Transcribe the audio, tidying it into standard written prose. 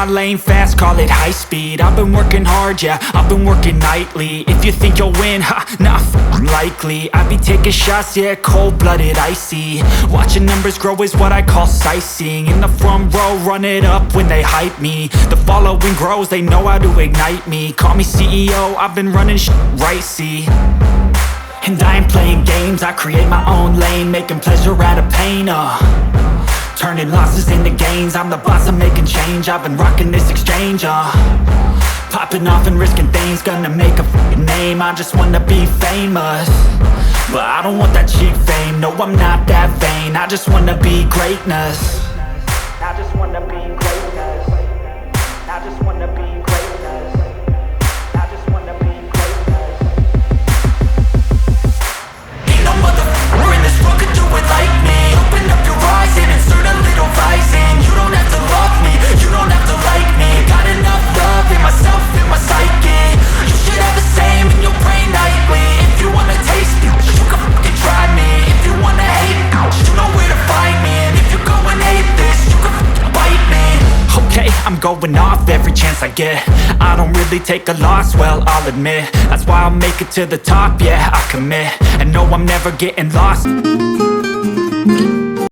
lane fast, call it high speed. I've been working hard, yeah, I've been working nightly. If you think you'll win, ha, not likely. I be taking shots, yeah, cold-blooded, icy. Watching numbers grow is what I call sightseeing. In the front row, run it up when they hype me. The following grows, they know how to ignite me. Call me CEO, I've been running right, see. And I ain't playing games, I create my own lane, making pleasure out of pain, turning losses into gains. I'm the boss, I'm making change. I've been rocking this exchange, popping off and risking things. Gonna make a f***ing name. I just wanna be famous, but I don't want that cheap fame. No, I'm not that vain. I just wanna be greatness. I just wanna be greatness. I just wanna be greatness. I just wanna be greatness. Ain't no motherfucker in this world could do it like me. Open up your eyes and insert a little rising. You don't have to love me, you don't have to like me. Got enough love in myself, in my psyche. You should have the same in your brain nightly. If you wanna taste me, you can fucking try me. If you wanna hate me, you know where to find me. And if you go and hate this, you can fucking bite me. Okay, I'm going off every chance I get. I don't really take a loss, well, I'll admit. That's why I'll make it to the top, yeah, I commit. And no, I'm never getting lost.